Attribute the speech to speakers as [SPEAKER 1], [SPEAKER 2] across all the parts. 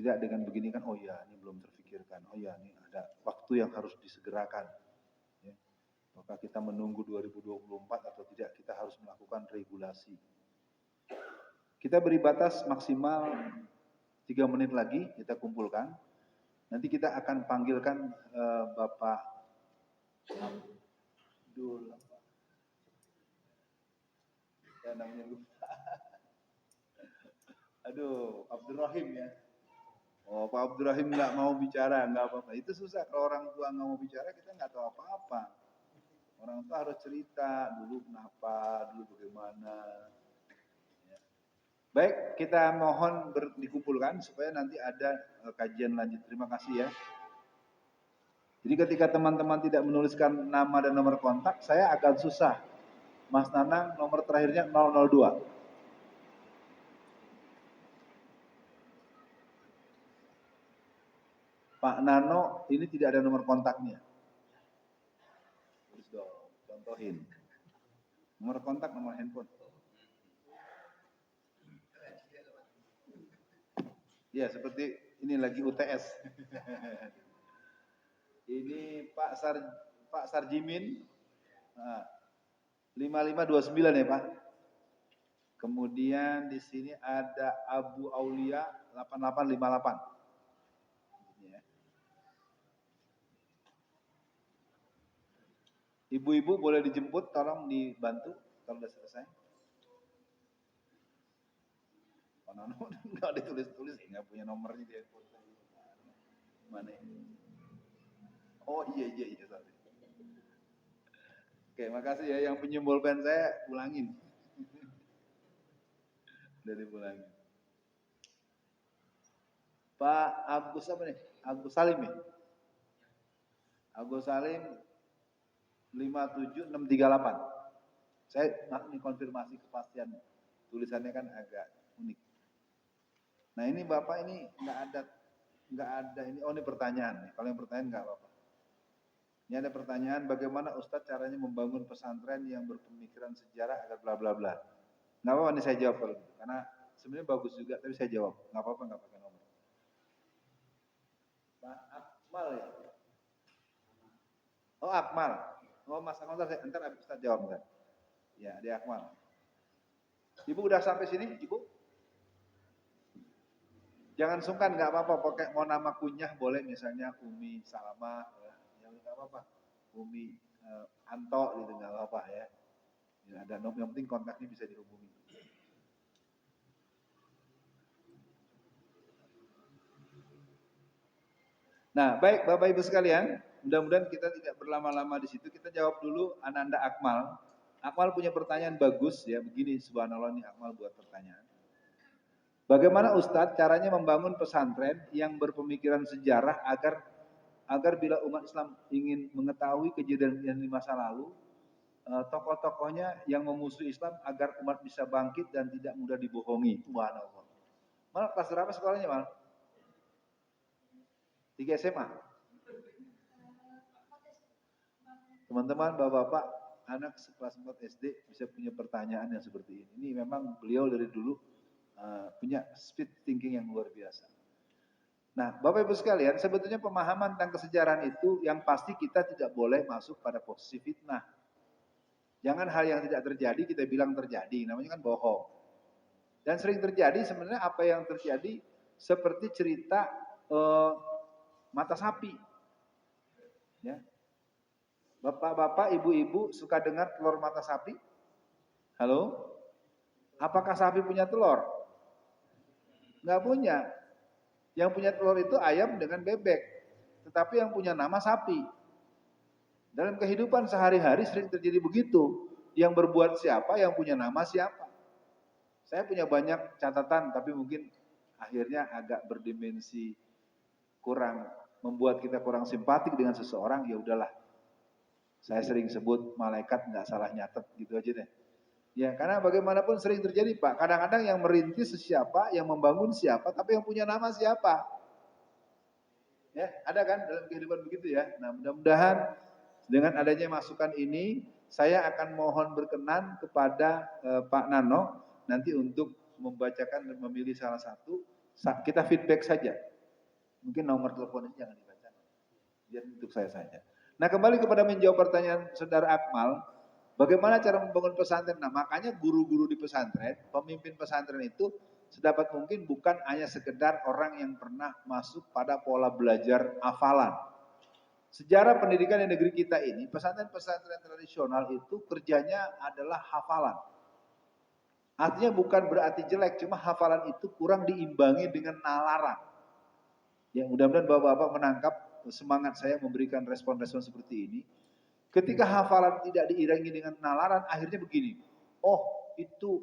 [SPEAKER 1] Tidak dengan begini kan, oh ya ini belum terfikirkan, oh ya ini ada waktu yang harus disegerakan. Ya. Apakah kita menunggu 2024 atau tidak, kita harus melakukan regulasi. Kita beri batas maksimal 3 menit lagi, kita kumpulkan. Nanti kita akan panggilkan Bapak Abdul, ya namanya lupa. Aduh, Abdurrahim ya. Oh, Pak Abdurrahim nggak mau bicara, nggak apa-apa. Itu susah kalau orang tua nggak mau bicara, kita nggak tahu apa-apa. Orang tua harus cerita dulu kenapa, dulu bagaimana. Ya. Baik, kita mohon dikumpulkan supaya nanti ada kajian lanjut. Terima kasih ya. Jadi ketika teman-teman tidak menuliskan nama dan nomor kontak, saya agak susah. Mas Nanang nomor terakhirnya 002. Pak Nano ini tidak ada nomor kontaknya. Terus dong, contohin. Nomor kontak, nomor handphone. Ya, seperti ini lagi UTS. Ini Pak Sarjimin. Nah, 5529 ya Pak. Kemudian di sini ada Abu Aulia 8858. Ya. Ibu-ibu boleh dijemput, tolong dibantu kalau sudah selesai. Oh, nggak ditulis-tulis, nggak punya nomornya dia. Mana ini? Oh iya, sorry. Oke, makasih ya. Yang pinjam bolpen saya ulangin. Udah dipulangin. Pak Agus apa nih? Agus Salim ya? Agus Salim 57638. Saya ini konfirmasi kepastian. Tulisannya kan agak unik. Nah ini Bapak ini nggak ada ini. Oh ini pertanyaan nih. Kalau yang pertanyaan nggak apa-apa. Ini ada pertanyaan, bagaimana Ustadz caranya membangun pesantren yang berpemikiran sejarah agar bla bla bla. Nggak apa-apa nih saya jawab kalau gitu. Karena sebenarnya bagus juga, tapi saya jawab. Nggak apa-apa, nggak pakai nomor. Pak Akmal ya? Oh Akmal. Oh Mas Akmal, ntar Ustadz jawab ntar. Ya, dia Akmal. Ibu udah sampai sini, Ibu? Jangan sungkan, nggak apa-apa. Pakai mau nama kunyah boleh, misalnya Umi Salama. Nggak apa-apa, Umi Anto gitu, nggak apa-apa ya. Ada nomor, yang penting kontaknya bisa dihubungi. Nah, baik Bapak Ibu sekalian, mudah-mudahan kita tidak berlama-lama di situ. Kita jawab dulu Ananda Akmal. Akmal punya pertanyaan bagus ya, begini subhanallah nih Akmal buat pertanyaan. Bagaimana Ustadz caranya membangun pesantren yang berpemikiran sejarah agar bila umat Islam ingin mengetahui kejadian di masa lalu, tokoh-tokohnya yang memusuhi Islam agar umat bisa bangkit dan tidak mudah dibohongi. Subhanallah. Mal kelas berapa sekolahnya Mal? 3 SMA. Teman-teman, bapak-bapak, anak kelas 4 SD bisa punya pertanyaan yang seperti ini. Ini memang beliau dari dulu punya speed thinking yang luar biasa. Nah, Bapak Ibu sekalian, sebetulnya pemahaman tentang kesejarahan itu yang pasti kita tidak boleh masuk pada posisi fitnah. Jangan hal yang tidak terjadi kita bilang terjadi, namanya kan bohong. Dan sering terjadi sebenarnya apa yang terjadi seperti cerita mata sapi. Ya. Bapak-bapak, ibu-ibu suka dengar telur mata sapi? Halo? Apakah sapi punya telur? Nggak punya. Yang punya telur itu ayam dengan bebek. Tetapi yang punya nama sapi. Dalam kehidupan sehari-hari sering terjadi begitu. Yang berbuat siapa, yang punya nama siapa. Saya punya banyak catatan, tapi mungkin akhirnya agak berdimensi kurang, membuat kita kurang simpatik dengan seseorang, ya udahlah. Saya sering sebut malaikat nggak salah nyatet gitu aja deh. Ya, karena bagaimanapun sering terjadi Pak. Kadang-kadang yang merintis siapa, yang membangun siapa, tapi yang punya nama siapa. Ya, ada kan dalam kehidupan begitu ya. Nah, mudah-mudahan dengan adanya masukan ini, saya akan mohon berkenan kepada Pak Nano nanti untuk membacakan dan memilih salah satu. Kita feedback saja. Mungkin nomor teleponnya jangan dibaca. Biar untuk saya saja. Nah, kembali kepada menjawab pertanyaan Saudara Akmal, bagaimana cara membangun pesantren? Nah, makanya guru-guru di pesantren, pemimpin pesantren itu sedapat mungkin bukan hanya sekedar orang yang pernah masuk pada pola belajar hafalan. Sejarah pendidikan di negeri kita ini, pesantren-pesantren tradisional itu kerjanya adalah hafalan. Artinya bukan berarti jelek, cuma hafalan itu kurang diimbangi dengan nalaran. Ya, mudah-mudahan Bapak-Bapak menangkap semangat saya memberikan respon-respon seperti ini. Ketika hafalan tidak diiringi dengan nalaran, akhirnya begini. Oh, itu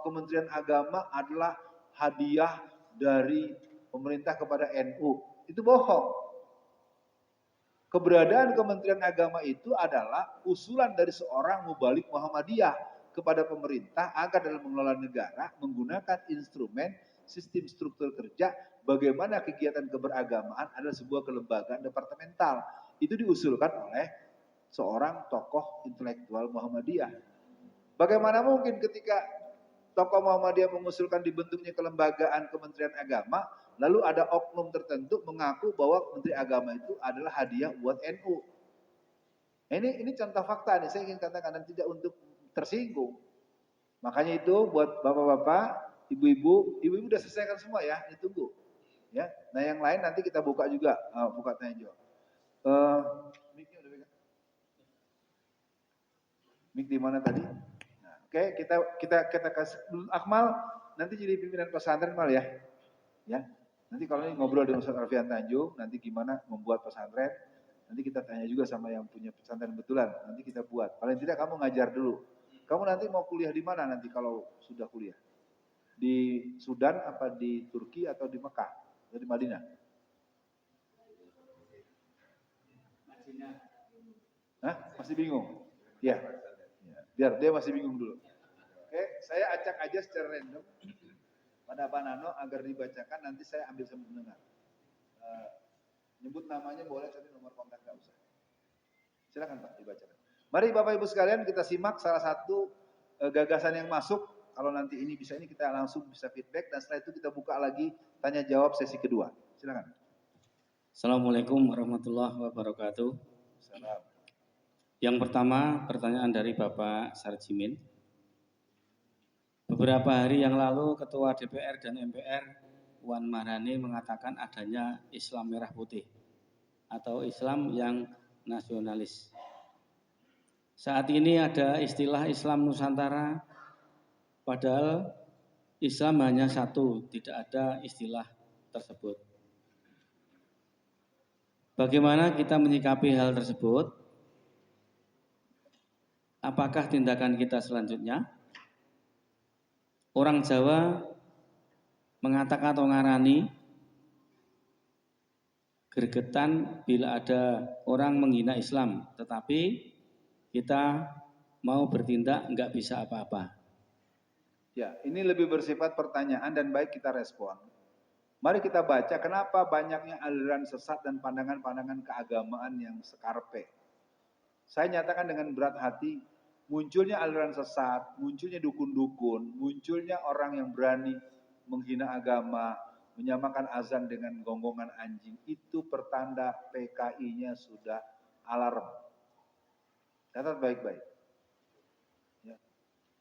[SPEAKER 1] Kementerian Agama adalah hadiah dari pemerintah kepada NU. Itu bohong. Keberadaan Kementerian Agama itu adalah usulan dari seorang mubalik Muhammadiyah kepada pemerintah agar dalam mengelola negara menggunakan instrumen sistem struktur kerja, bagaimana kegiatan keberagamaan adalah sebuah kelembagaan departemental. Itu diusulkan oleh seorang tokoh intelektual Muhammadiyah. Bagaimana mungkin ketika tokoh Muhammadiyah mengusulkan dibentuknya kelembagaan Kementerian Agama, lalu ada oknum tertentu mengaku bahwa Menteri Agama itu adalah hadiah buat NU. Ini contoh fakta nih, saya ingin katakan dan tidak untuk tersinggung. Makanya itu buat bapak-bapak, ibu-ibu udah selesaikan semua ya, ditunggu. Ya, nah yang lain nanti kita buka juga, buka tanya jawab. Mik di mana tadi? Nah, oke, kita kasih Akmal nanti jadi pimpinan pesantren mal ya. Ya. Nanti kalau ini ngobrol dengan Ustaz Alfian Tanjung, nanti gimana membuat pesantren, nanti kita tanya juga sama yang punya pesantren betulan, nanti kita buat. Paling tidak kamu ngajar dulu. Kamu nanti mau kuliah di mana nanti kalau sudah kuliah? Di Sudan apa di Turki atau di Mekah atau di Madinah? Hah? Masih bingung? Ya. Biar dia masih bingung dulu. Oke, saya acak aja secara random pada Pak Nano agar dibacakan, nanti saya ambil sama pendengar. Nyebut namanya boleh, tapi nomor kontak nggak usah. Silakan Pak, dibacakan. Mari Bapak Ibu sekalian kita simak salah satu gagasan yang masuk. Kalau nanti ini bisa, ini kita langsung bisa feedback, dan setelah itu kita buka lagi tanya jawab sesi kedua. Silakan.
[SPEAKER 2] Assalamualaikum warahmatullahi wabarakatuh.
[SPEAKER 1] Salam.
[SPEAKER 2] Yang pertama, pertanyaan dari Bapak Sarjimin. Beberapa hari yang lalu Ketua DPR dan MPR Puan Maharani mengatakan adanya Islam merah putih atau Islam yang nasionalis. Saat ini ada istilah Islam Nusantara, padahal Islam hanya satu, tidak ada istilah tersebut. Bagaimana kita menyikapi hal tersebut? Apakah tindakan kita selanjutnya? Orang Jawa mengatakan atau ngarani gregetan bila ada orang menghina Islam, tetapi kita mau bertindak enggak bisa apa-apa.
[SPEAKER 1] Ya, ini lebih bersifat pertanyaan dan baik kita respon. Mari kita baca kenapa banyaknya aliran sesat dan pandangan-pandangan keagamaan yang sekarpe. Saya nyatakan dengan berat hati, munculnya aliran sesat, munculnya dukun-dukun, munculnya orang yang berani menghina agama, menyamakan azan dengan gonggongan anjing, itu pertanda PKI-nya sudah alarm. Catat baik-baik. Ya.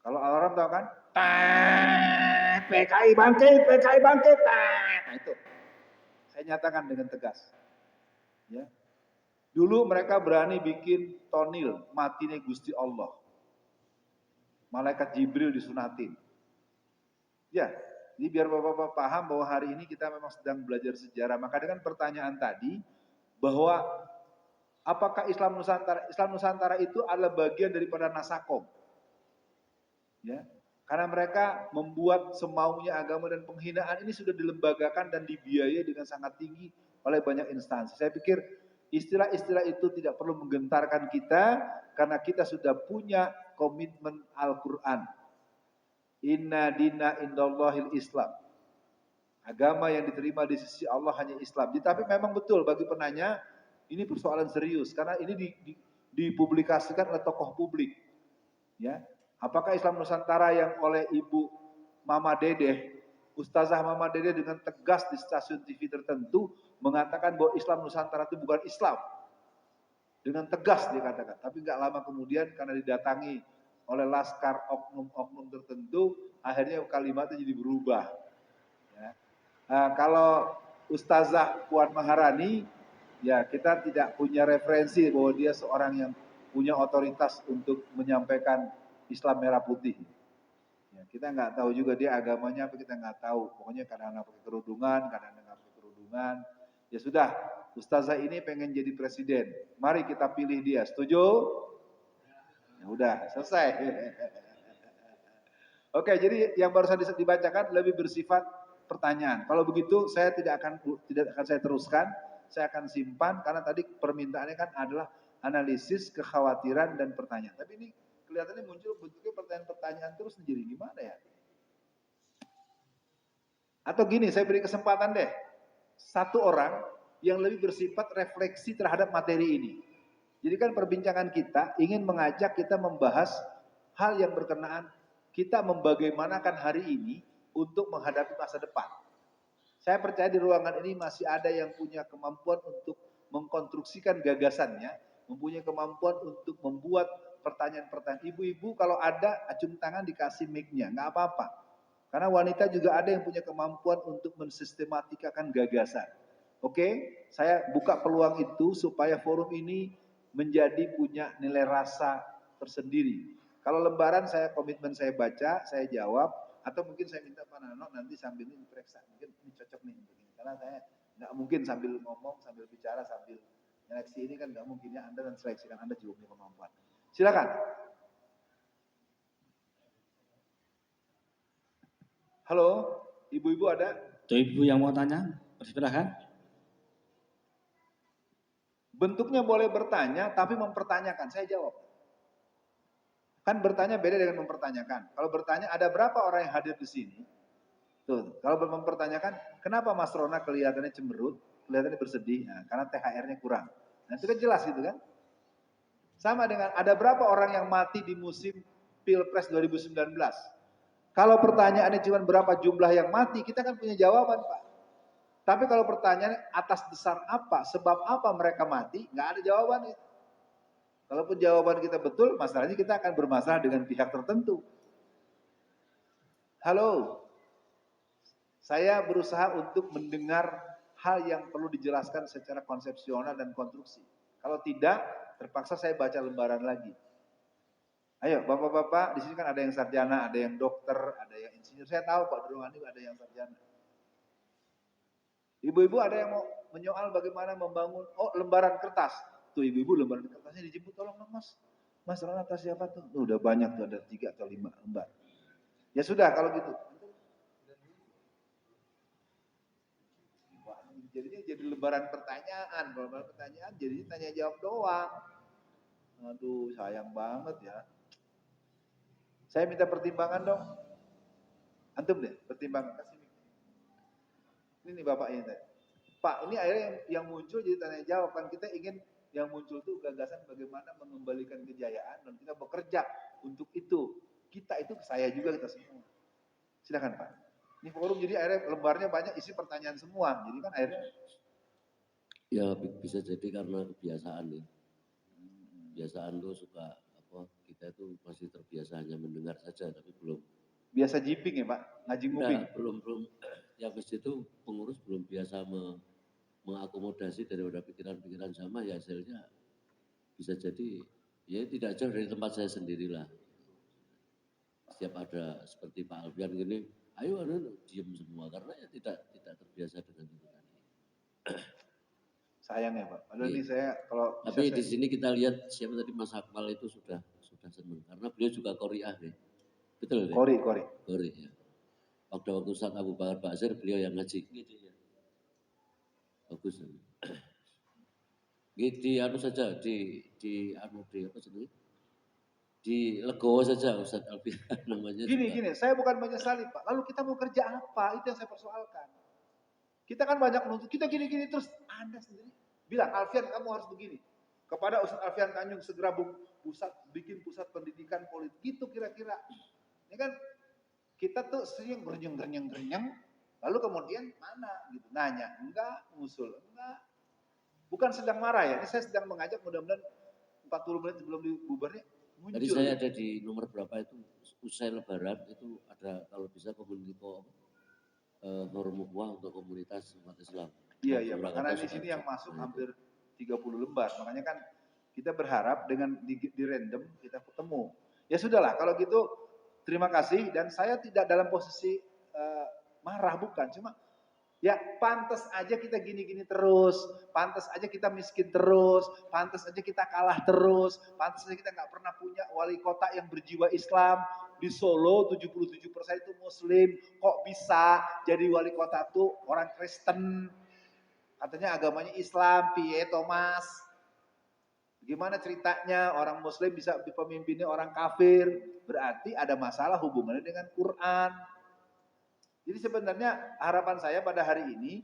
[SPEAKER 1] Kalau alarm tahu kan? PKI bangkit, PKI bangkit. Nah itu. Saya nyatakan dengan tegas. Ya. Dulu mereka berani bikin tonil, matine Gusti Allah. Malaikat Jibril disunatin. Ya, jadi biar Bapak-Bapak paham bahwa hari ini kita memang sedang belajar sejarah. Maka dengan pertanyaan tadi, bahwa apakah Islam Nusantara itu adalah bagian daripada Nasakom. Ya, karena mereka membuat semaunya agama dan penghinaan ini sudah dilembagakan dan dibiayai dengan sangat tinggi oleh banyak instansi. Saya pikir istilah-istilah itu tidak perlu menggentarkan kita karena kita sudah punya komitmen Al-Quran. Inna dina indallahil Islam. Agama yang diterima di sisi Allah hanya Islam. Tapi memang betul bagi penanya ini persoalan serius karena ini dipublikasikan oleh tokoh publik. Ya, apakah Islam Nusantara yang oleh Ibu Mama Dedeh Ustazah Mama Dede dengan tegas di stasiun TV tertentu mengatakan bahwa Islam Nusantara itu bukan Islam. Dengan tegas dikatakan. Tapi nggak lama kemudian karena didatangi oleh laskar oknum-oknum tertentu, akhirnya kalimatnya jadi berubah. Ya. Nah, kalau Ustazah Puan Maharani, ya kita tidak punya referensi bahwa dia seorang yang punya otoritas untuk menyampaikan Islam merah putih. Ya, kita nggak tahu juga dia agamanya apa, kita nggak tahu. Pokoknya kadang-kadang pakai kerudungan, kadang-kadang nggak pakai kerudungan. Ya sudah, Ustazah ini pengen jadi presiden. Mari kita pilih dia. Setuju? Ya udah, selesai. Oke, jadi yang barusan dibacakan lebih bersifat pertanyaan. Kalau begitu saya tidak akan saya teruskan, saya akan simpan karena tadi permintaannya kan adalah analisis, kekhawatiran dan pertanyaan. Tapi ini kelihatannya muncul bentuknya pertanyaan-pertanyaan terus, jadi gimana ya? Atau gini, saya beri kesempatan deh. Satu orang yang lebih bersifat refleksi terhadap materi ini. Jadi kan perbincangan kita ingin mengajak kita membahas hal yang berkenaan kita membagaimanakan hari ini untuk menghadapi masa depan. Saya percaya di ruangan ini masih ada yang punya kemampuan untuk mengkonstruksikan gagasannya, mempunyai kemampuan untuk membuat pertanyaan-pertanyaan. Ibu-ibu kalau ada acung tangan dikasih mic-nya, nggak apa-apa. Karena wanita juga ada yang punya kemampuan untuk mensistematikakan gagasan. Oke, saya buka peluang itu supaya forum ini menjadi punya nilai rasa tersendiri. Kalau lembaran saya komitmen saya baca, saya jawab, atau mungkin saya minta Pak Nano nanti sambil ini diperiksa, mungkin ini cocok nih untuk ini. Karena saya nggak mungkin sambil ngomong, sambil bicara, sambil seleksi ini kan nggak mungkin ya, Anda dan seleksikan Anda juga punya kemampuan. Silakan. Halo, ibu-ibu ada?
[SPEAKER 2] Tuh ibu yang mau tanya, persilahkan.
[SPEAKER 1] Bentuknya boleh bertanya, tapi mempertanyakan. Saya jawab. Kan bertanya beda dengan mempertanyakan. Kalau bertanya, ada berapa orang yang hadir di sini? Tuh, kalau mempertanyakan, kenapa Mas Rona kelihatannya cemberut, kelihatannya bersedih? Nah, karena THR-nya kurang. Nah, itu kan jelas gitu kan? Sama dengan ada berapa orang yang mati di musim Pilpres 2019? Kalau pertanyaannya cuma berapa jumlah yang mati, kita kan punya jawaban, Pak. Tapi kalau pertanyaannya atas dasar apa, sebab apa mereka mati, nggak ada jawaban itu. Kalaupun jawaban kita betul, masalahnya kita akan bermasalah dengan pihak tertentu. Halo, saya berusaha untuk mendengar hal yang perlu dijelaskan secara konsepsional dan konstruksi. Kalau tidak, terpaksa saya baca lembaran lagi. Ayo, bapak-bapak, di sini kan ada yang sarjana, ada yang dokter, ada yang insinyur. Saya tahu Pak Durungani ada yang sarjana. Ibu-ibu ada yang mau menyoal bagaimana membangun, lembaran kertas. Tuh ibu-ibu lembaran kertasnya dijemput, tolong dong Mas. Mas Rona atas siapa tuh? Udah banyak tuh, ada 3 atau 5 lembar. Ya sudah kalau gitu. Jadinya jadi lembaran pertanyaan. Kalau lembaran pertanyaan jadinya tanya jawab doang. Aduh sayang banget ya. Saya minta pertimbangan dong. Antum deh pertimbangan. Kasih ini nih Bapak ini. Pak ini akhirnya yang muncul jadi tanya jawab. Kan kita ingin yang muncul tuh gagasan bagaimana mengembalikan kejayaan. Dan kita bekerja untuk itu. Kita itu saya juga kita semua. Silakan Pak. Ini forum jadi akhirnya lembarnya banyak isi pertanyaan semua. Jadi kan akhirnya.
[SPEAKER 3] Ya bisa jadi karena kebiasaan nih. Kebiasaan tuh suka kita itu masih terbiasa hanya mendengar saja tapi belum.
[SPEAKER 1] Biasa jiping ya Pak? Ngaji nguping?
[SPEAKER 3] Belum. Ya habis itu pengurus belum biasa mengakomodasi daripada pikiran-pikiran sama ya hasilnya bisa jadi ya tidak jauh dari tempat saya sendirilah. Setiap ada seperti Pak Alfian gini, ayo diem semua karena ya tidak terbiasa dengan itu tadi.
[SPEAKER 1] Sayang ya Pak. Padahal ini saya kalau
[SPEAKER 3] tapi di sini kita lihat siapa tadi Mas Akmal itu sudah senang karena beliau juga qoriah nih. Betul ya? Qori ya. Waktu Ustaz Abu Bakar Basir beliau yang ngaji. Gitu ya. Bagus. Di anu saja di apa sih? Di Legowo saja Ustaz Alfian namanya.
[SPEAKER 1] Gini, saya bukan menyesali Pak. Lalu kita mau kerja apa? Itu yang saya persoalkan. Kita kan banyak menuntut, kita gini-gini terus. Anda sendiri bilang, Alfian kamu harus begini. Kepada Ustaz Alfian Tanjung segera bikin pusat pendidikan politik. Gitu kira-kira. Ini kan kita tuh sering gerenyeng. Lalu kemudian mana gitu, nanya, enggak, ngusul, enggak. Bukan sedang marah ya, ini saya sedang mengajak mudah-mudahan 40 menit sebelum dibubarnya muncul.
[SPEAKER 3] Tadi saya ada di nomor berapa itu, usai lebaran itu ada kalau bisa komuniko Hormuhwa untuk komunitas umat Islam.
[SPEAKER 1] Iya, karena di sini yang masuk hampir 30 lembar, makanya kan kita berharap dengan di random kita ketemu. Ya sudahlah, kalau gitu terima kasih dan saya tidak dalam posisi marah, bukan, cuma ya pantas aja kita gini-gini terus, pantas aja kita miskin terus, pantas aja kita kalah terus, pantas aja kita nggak pernah punya wali kota yang berjiwa Islam. Di Solo 77% itu Muslim, kok bisa jadi wali kota tuh orang Kristen, katanya agamanya Islam, piye Thomas? Gimana ceritanya orang Muslim bisa pemimpinnya orang kafir? Berarti ada masalah hubungannya dengan Quran. Jadi sebenarnya harapan saya pada hari ini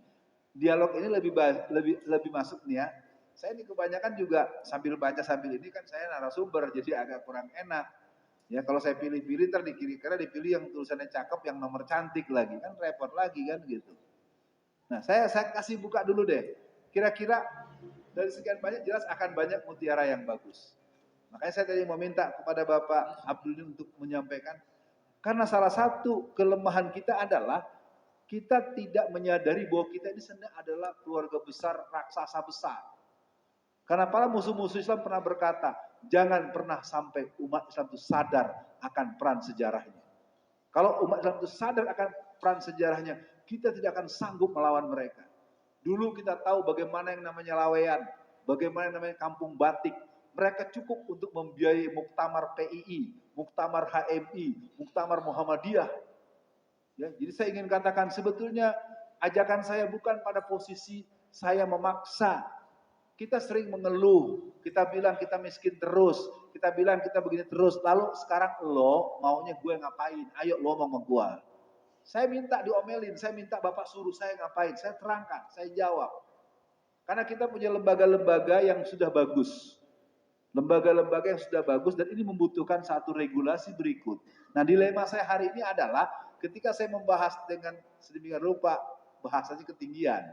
[SPEAKER 1] dialog ini lebih masuk nih ya. Saya ini kebanyakan juga sambil baca sambil ini kan saya narasumber jadi agak kurang enak. Ya kalau saya pilih-pilih ntar karena dipilih yang tulisannya cakep, yang nomor cantik lagi kan repot lagi kan gitu. Nah saya kasih buka dulu deh. Kira-kira dari sekian banyak jelas akan banyak mutiara yang bagus. Makanya saya tadi mau minta kepada Bapak Abdul untuk menyampaikan. Karena salah satu kelemahan kita adalah kita tidak menyadari bahwa kita ini sebenarnya adalah keluarga besar, raksasa besar. Karena para musuh-musuh Islam pernah berkata, jangan pernah sampai umat Islam itu sadar akan peran sejarahnya. Kalau umat Islam itu sadar akan peran sejarahnya, kita tidak akan sanggup melawan mereka. Dulu kita tahu bagaimana yang namanya Laweyan, bagaimana yang namanya Kampung Batik. Mereka cukup untuk membiayai muktamar PII, muktamar HMI, muktamar Muhammadiyah. Ya, jadi saya ingin katakan sebetulnya ajakan saya bukan pada posisi saya memaksa. Kita sering mengeluh, kita bilang kita miskin terus, kita bilang kita begini terus. Lalu sekarang lo maunya gue ngapain? Ayo lo mau sama gue. Saya minta diomelin, saya minta Bapak suruh saya ngapain, saya terangkan, saya jawab. Karena kita punya lembaga-lembaga yang sudah bagus. Lembaga-lembaga yang sudah bagus dan ini membutuhkan satu regulasi berikut. Nah dilema saya hari ini adalah ketika saya membahas dengan sedemikian rupa, bahasanya ketinggian.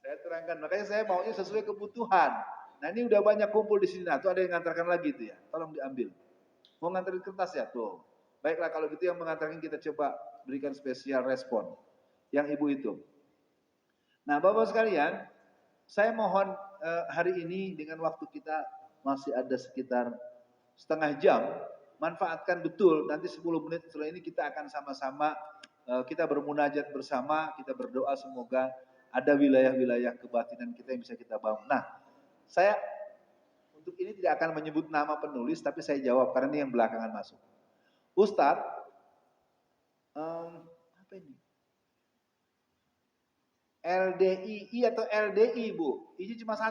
[SPEAKER 1] Saya terangkan, makanya saya maunya sesuai kebutuhan. Nah ini udah banyak kumpul di sini, nah tuh ada yang ngantarkan lagi tuh ya, tolong diambil. Mau nganterin kertas ya tuh. Baiklah kalau gitu yang mengantarkan kita coba berikan spesial respon. Yang ibu itu. Nah Bapak sekalian, saya mohon hari ini dengan waktu kita masih ada sekitar setengah jam, manfaatkan betul, nanti 10 menit setelah ini kita akan sama-sama kita bermunajat bersama, kita berdoa semoga ada wilayah-wilayah kebatinan kita yang bisa kita bangun. Nah, saya untuk ini tidak akan menyebut nama penulis, tapi saya jawab karena ini yang belakangan masuk. Ustadz, apa ini? LDII atau LDI Bu? Ini cuma satu.